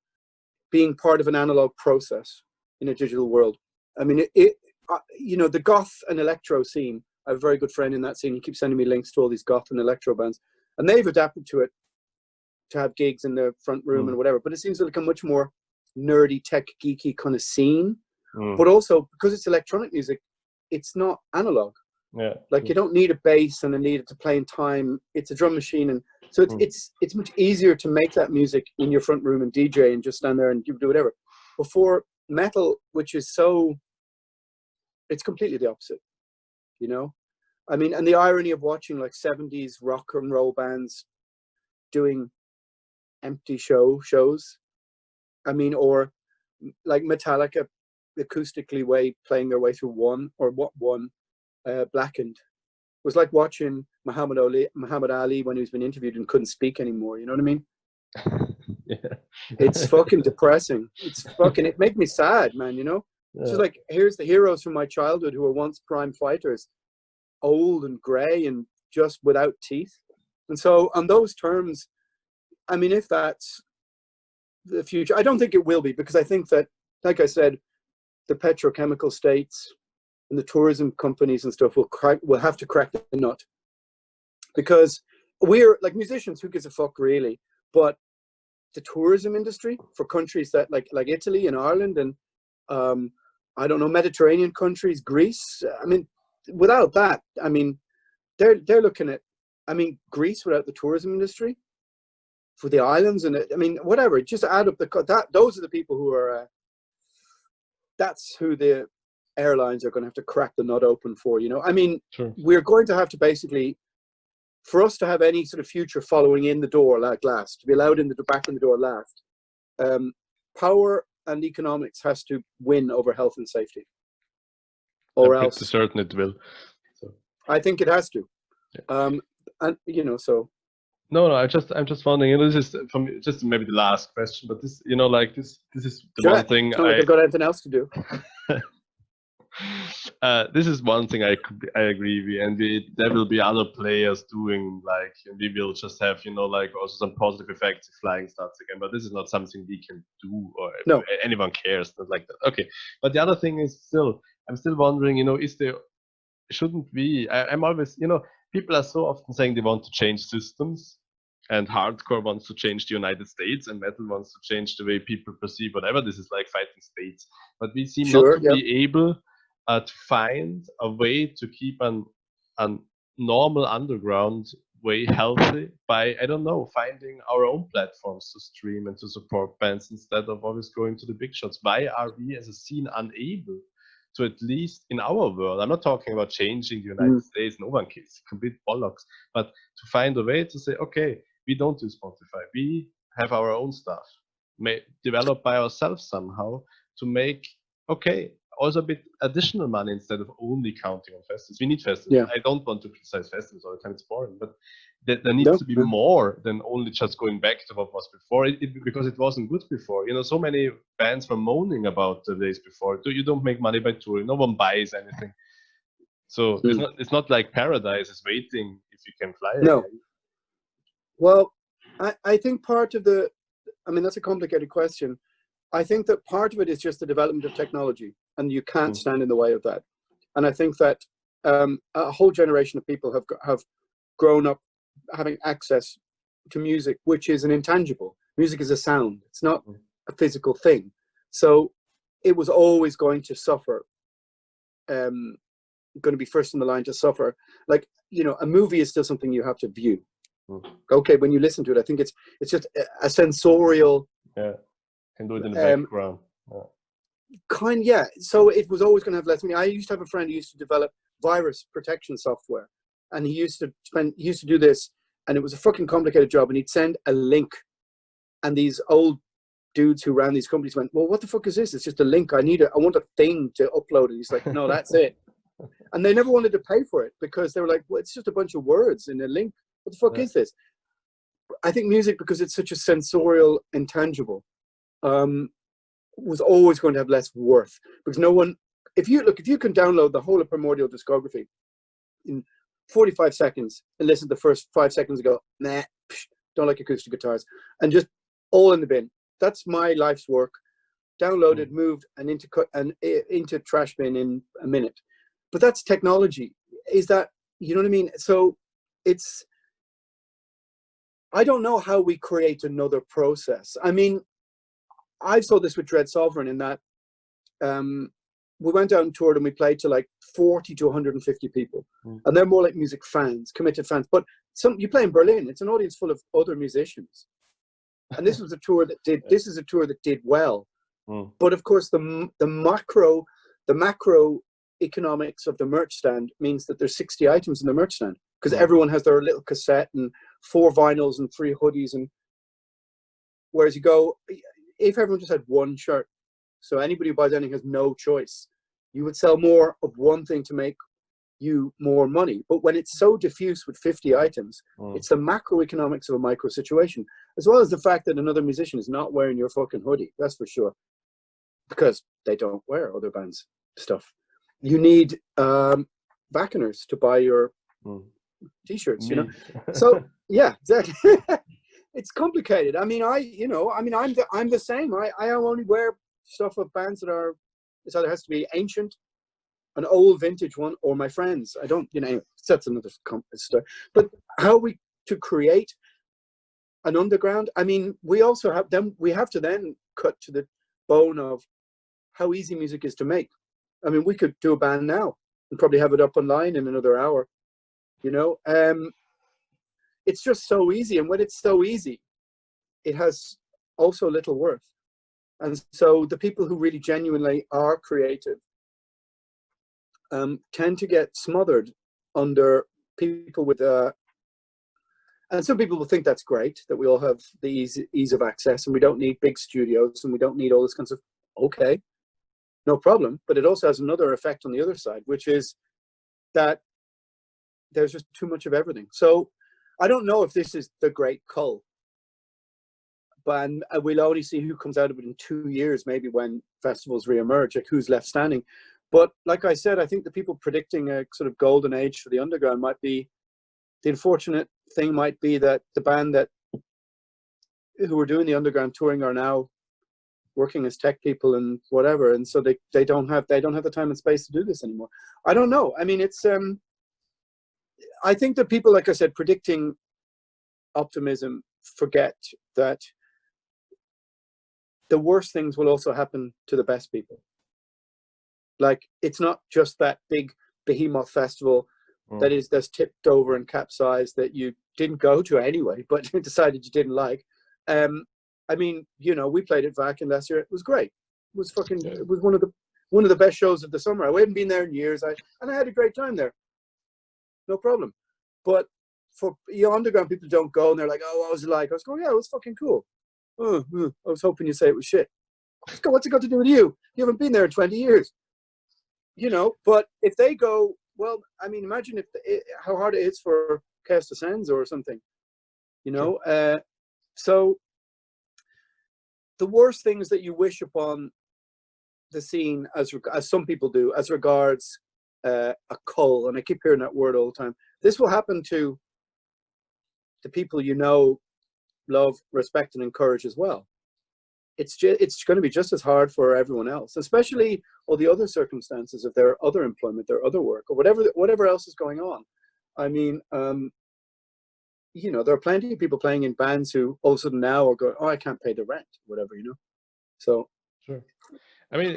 B: being part of an analog process in a digital world. I mean, you know, the goth and electro scene, I have a very good friend in that scene. He keeps sending me links to all these goth and electro bands, and they've adapted to it to have gigs in the front room and whatever, but it seems to become much more nerdy, tech, geeky kind of scene. But also, because it's electronic music, it's not analog. Yeah. Like, you don't need a bass and a need it to play in time. It's a drum machine, and so it's much easier to make that music in your front room and DJ and just stand there and do whatever. Before metal, which is so, it's completely the opposite, you know? I mean, and the irony of watching like 70s rock and roll bands doing empty shows. I mean, or like Metallica acoustically playing their way through One, Blackened. It was like watching Muhammad Ali when he was being interviewed and couldn't speak anymore. You know what I mean? Yeah. It's fucking depressing. It made me sad, man. You know, it's just like, here's the heroes from my childhood who were once prime fighters, old and grey and just without teeth. And so, on those terms, I mean, if that's the future, I don't think it will be, because I think that, like I said, the petrochemical states and the tourism companies and stuff will have to crack the nut, because we're like musicians, who gives a fuck really? But the tourism industry for countries that like Italy and Ireland and I don't know, Mediterranean countries, Greece. I mean, without that, I mean, they're looking at, I mean, Greece without the tourism industry for the islands, and I mean, whatever. Just add up those are the people who are. That's who the airlines are going to have to crack the nut open for. You know, I mean, we're going to have to basically, for us to have any sort of future following in the door like last, to be allowed back in the door last, power and economics has to win over health and safety, or else.
A: I'm certain it will. So.
B: I think it has to, and you know, so.
A: No, I'm just wondering. You know, this is from just maybe the last question, but this, you know, like this is the one thing
B: it's not like I've got anything else to do.
A: This is one thing I agree with, and there will be other players doing, like, we will just have, you know, like also some positive effects if flying starts again, but this is not something we can do, or
B: no.
A: anyone cares, not like that. Okay, but the other thing is I'm still wondering, you know, shouldn't we, I'm always, you know, people are so often saying they want to change systems, and hardcore wants to change the United States, and metal wants to change the way people perceive whatever. This is like fighting states, but we seem not to be able to find a way to keep an normal underground way healthy by, I don't know, finding our own platforms to stream and to support bands instead of always going to the big shots? Why are we as a scene unable to, at least in our world, I'm not talking about changing the United States, no one cares, complete bollocks, but to find a way to say, okay, we don't do Spotify, we have our own stuff, developed by ourselves somehow to make, okay, also a bit additional money instead of only counting on festivals. We need festivals.
B: Yeah.
A: I don't want to criticize festivals all the time, it's boring, but there needs to be more than only just going back to what was before, because it wasn't good before. You know, so many bands were moaning about the days before. You don't make money by touring, no one buys anything. So it's not like paradise is waiting if you can fly again.
B: Well, I think part of the, I mean, that's a complicated question. I think that part of it is just the development of technology, and you can't stand in the way of that. And I think that a whole generation of people have grown up having access to music, which is an intangible. Music is a sound. It's not a physical thing. So it was always going to suffer, going to be first in the line to suffer. Like, you know, a movie is still something you have to view. Okay, when you listen to it, I think it's just a sensorial.
A: Yeah, can do it in the background.
B: Yeah. So it was always going to have less meaning. I used to have a friend who used to develop virus protection software, and he used to do this, and it was a fucking complicated job. And he'd send a link, and these old dudes who ran these companies went, "Well, what the fuck is this? It's just a link. I want a thing to upload it." He's like, "No, that's it." And they never wanted to pay for it because they were like, "Well, it's just a bunch of words in a link. What the fuck is this?" I think music, because it's such a sensorial intangible, was always going to have less worth, because no one, if you can download the whole of Primordial discography in 45 seconds and listen to the first 5 seconds and go, nah, don't like acoustic guitars, and just all in the bin. That's my life's work. Downloaded, moved, and into trash bin in a minute. But that's technology. Is that, you know what I mean? So it's, I don't know how we create another process. I mean, I saw this with Dread Sovereign in that we went out and toured and we played to like 40 to 150 people. And they're more like music fans, committed fans. But you play in Berlin, it's an audience full of other musicians. And this was a tour that did well. But of course, the macro economics of the merch stand means that there's 60 items in the merch stand, because everyone has their little cassette and 4 vinyls and 3 hoodies. And whereas you go, if everyone just had one shirt, so anybody who buys anything has no choice, you would sell more of one thing to make you more money. But when it's so diffuse with 50 items, it's the macroeconomics of a micro situation, as well as the fact that another musician is not wearing your fucking hoodie. That's for sure, because they don't wear other bands' stuff. You need vacciners to buy your t-shirts, you know. So yeah, exactly. It's complicated. I mean, I'm the same. I only wear stuff of bands that are, it either has to be ancient, an old vintage one, or my friends. I don't, you know, that's another story. But how we to create an underground, I mean, we also have them, we have to then cut to the bone of how easy music is to make. I mean, we could do a band now and probably have it up online in another hour, you know. It's just so easy, and when it's so easy, it has also little worth. And so the people who really genuinely are creative tend to get smothered under people with and some people will think that's great, that we all have the ease of access and we don't need big studios and we don't need all this kind of stuff. Okay, no problem. But it also has another effect on the other side, which is that there's just too much of everything. So I don't know if this is the great cull, but we'll only see who comes out of it in 2 years, maybe when festivals reemerge, like who's left standing. But like I said, I think the people predicting a sort of golden age for the underground might be, the unfortunate thing might be that the band who were doing the underground touring are now working as tech people and whatever, and so they don't have the time and space to do this anymore. I don't know. I mean, it's I think that people, like I said, predicting optimism, forget that the worst things will also happen to the best people. Like, it's not just that big behemoth festival that's tipped over and capsized that you didn't go to anyway, but decided you didn't like. I mean, you know, we played at VAC in Leicester. It was great. It was fucking. It was one of the best shows of the summer. I hadn't been there in years. I had a great time there. No problem. But for underground people don't go and they're like, oh, what was it like? I was going, yeah, it was fucking cool. I was hoping you'd say it was shit. What's it got to do with you? You haven't been there in 20 years. You know, but if they go, well, I mean, imagine how hard it is for Chaos Descends or something. You know, so the worst things that you wish upon the scene, as some people do, as regards a cull, and I keep hearing that word all the time. This will happen to the people you know, love, respect, and encourage as well. It's going to be just as hard for everyone else, especially all the other circumstances of their other employment, their other work, or whatever else is going on. I mean, you know, there are plenty of people playing in bands who all of a sudden now are going, oh, I can't pay the rent, whatever, you know. So
A: sure. I mean,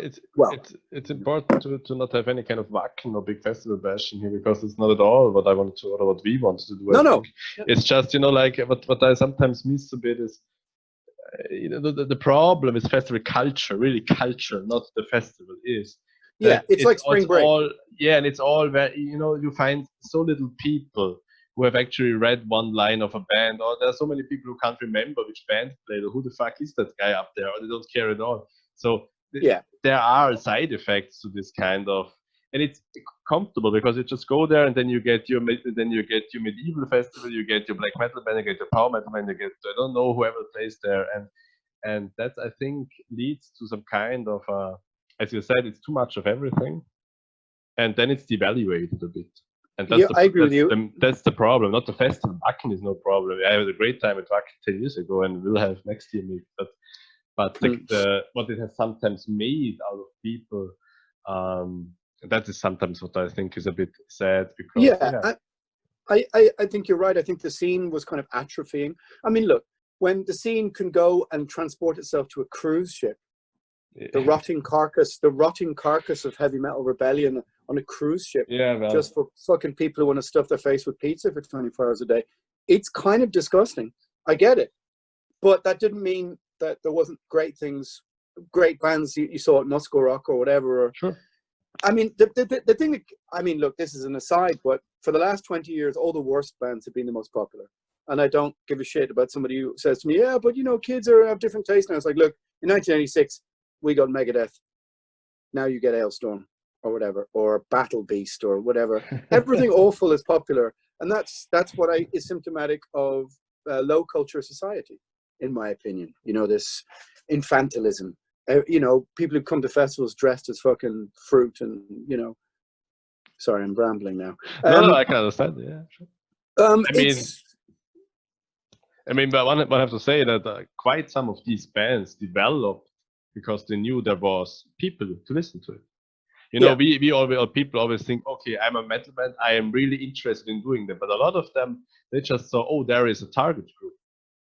A: it's important to not have any kind of vacuum or big festival bashing here, because it's not at all what I wanted to, or what we wanted to do.
B: No.
A: It's just, you know, like what I sometimes miss a bit is, you know, the problem is festival culture, really culture, not the festival is.
B: Yeah, it's like spring break.
A: And it's all very, you know, you find so little people who have actually read one line of a band, or there are so many people who can't remember which band played, or who the fuck is that guy up there, or they don't care at all. So there are side effects to this kind of, and it's comfortable because you just go there and then you get your medieval festival, you get your black metal band, you get your power metal band, you get, I don't know, whoever plays there, and that, I think, leads to some kind of as you said, it's too much of everything, and then it's devaluated a bit. And
B: I agree with you.
A: That's the problem, not the festival. Wacken is no problem. I had a great time at Wacken 10 years ago, and we'll have next year maybe. But what it has sometimes made out of people, that is sometimes what I think is a bit sad. Because
B: I think you're right. I think the scene was kind of atrophying. I mean, look, when the scene can go and transport itself to a cruise ship, the rotting carcass of heavy metal rebellion on a cruise ship, just for fucking people who want to stuff their face with pizza for 24 hours a day, it's kind of disgusting. I get it, but that didn't mean that there wasn't great things, great bands you saw at Muscle Rock or whatever.
A: Sure.
B: I mean, the thing, I mean, look, this is an aside, but for the last 20 years, all the worst bands have been the most popular. And I don't give a shit about somebody who says to me, yeah, but, you know, kids have different tastes now. It's like, look, in 1986, we got Megadeth. Now you get Ailstorm or whatever, or Battle Beast or whatever. Everything awful is popular. And that's what is symptomatic of low culture society, in my opinion. You know, this infantilism. You know, people who come to festivals dressed as fucking fruit, and, you know, sorry, I'm rambling now.
A: No, I can understand. Yeah, sure. I mean, but one have to say that quite some of these bands developed because they knew there was people to listen to it. You know, people always think, okay, I'm a metal band, I am really interested in doing that. But a lot of them, they just saw, oh, there is a target group.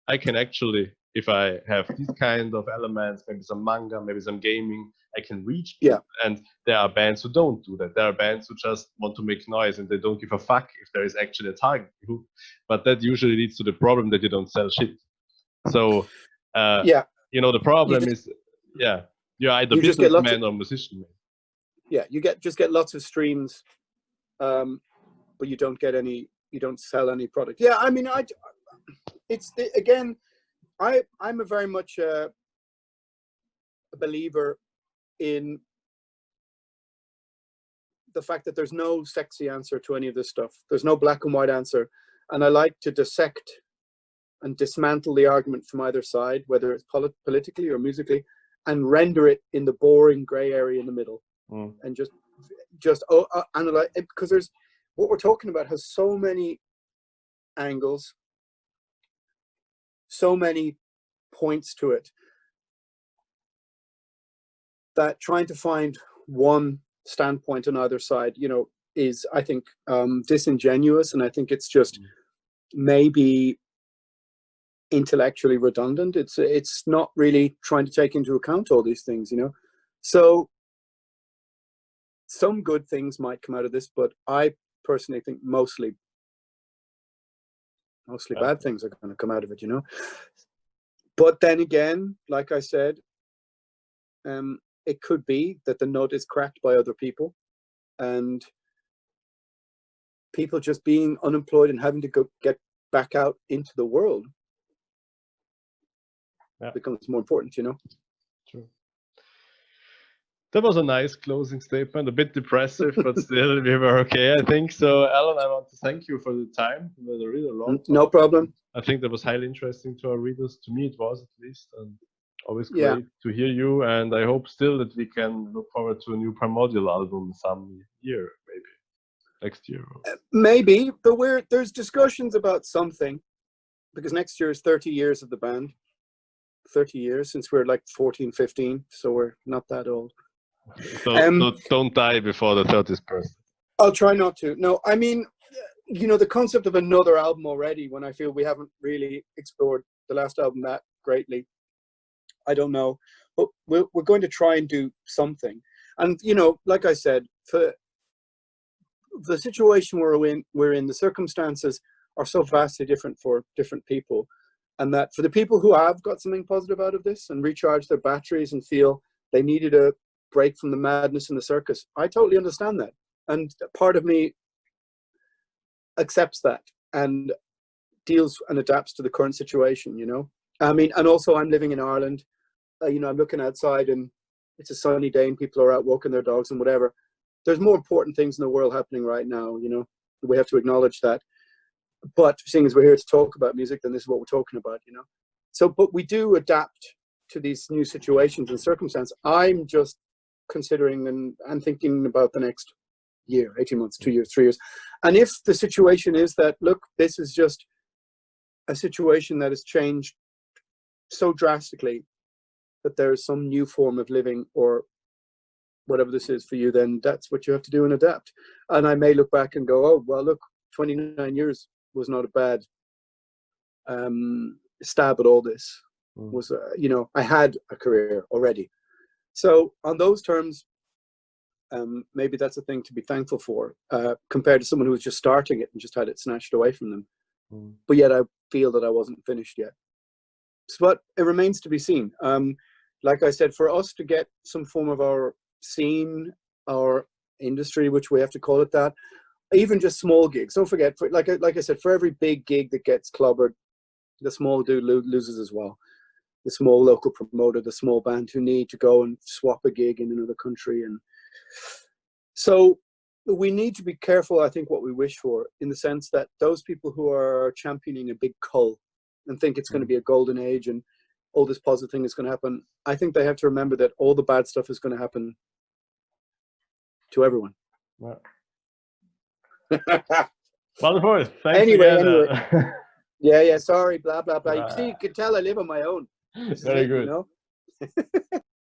A: I can actually, if I have these kind of elements, maybe some manga, maybe some gaming, I can reach people. And there are bands who don't do that. There are bands who just want to make noise and they don't give a fuck if there is actually a target group. But that usually leads to the problem that you don't sell shit. So, you know, the problem is, you're either businessman or musician.
B: Yeah, you just get lots of streams, but you don't get any, you don't sell any product. Yeah, I mean, I'm a very much a believer in the fact that there's no sexy answer to any of this stuff. There's no black and white answer. And I like to dissect and dismantle the argument from either side, whether it's politically or musically, and render it in the boring gray area in the middle. And just analyze it, because there's what we're talking about has so many angles, so many points to it, that trying to find one standpoint on either side, you know, is, I think, disingenuous, and I think it's just maybe intellectually redundant. It's not really trying to take into account all these things, you know. So some good things might come out of this, but I personally think mostly bad things are going to come out of it, you know. But then again, like I said, it could be that the nut is cracked by other people, and people just being unemployed and having to get back out into the world becomes more important, you know.
A: True. That was a nice closing statement, a bit depressive, but still we were okay, I think. So, Alan, I want to thank you for the time. It was a really long talk.
B: No problem.
A: I think that was highly interesting to our readers. To me, it was, at least, and always great to hear you. And I hope still that we can look forward to a new Primordial album some year, maybe next year.
B: Maybe, but there's discussions about something, because next year is 30 years of the band. 30 years since we're like 14, 15, so we're not that old.
A: So don't die before the 30th birthday.
B: I'll try not to. No, I mean, you know, the concept of another album already, when I feel we haven't really explored the last album that greatly, I don't know. But we're going to try and do something. And, you know, like I said, for the situation we're in, the circumstances are so vastly different for different people. And that for the people who have got something positive out of this and recharge their batteries and feel they needed a break from the madness in the circus, I totally understand that. And part of me accepts that and deals and adapts to the current situation, you know. I mean, and also I'm living in Ireland, you know, I'm looking outside and it's a sunny day and people are out walking their dogs and whatever. There's more important things in the world happening right now, you know. We have to acknowledge that. But seeing as we're here to talk about music, then this is what we're talking about, you know. So, but we do adapt to these new situations and circumstances. I'm just considering and thinking about the next year, 18 months, 2 years, 3 years. And if the situation is that, look, this is just a situation that has changed so drastically that there is some new form of living or whatever this is for you, then that's what you have to do and adapt. And I may look back and go, oh, well, look, 29 years was not a bad stab at all this. Was you know, I had a career already. So on those terms, maybe that's a thing to be thankful for, compared to someone who was just starting it and just had it snatched away from them. But yet I feel that I wasn't finished yet. So, but it remains to be seen. Like I said, for us to get some form of our scene, our industry, which we have to call it that, even just small gigs. Don't forget, like I said, for every big gig that gets clobbered, the small dude loses as well. The small local promoter, the small band who need to go and swap a gig in another country. And so we need to be careful, I think, what we wish for, in the sense that those people who are championing a big cull and think it's going to be a golden age and all this positive thing is going to happen, I think they have to remember that all the bad stuff is going to happen to everyone.
A: Yeah. Wonderful. Thanks
B: anyway. Yeah, sorry, blah, blah, blah. You see, you can tell I live on my own.
A: Very good.
B: You know?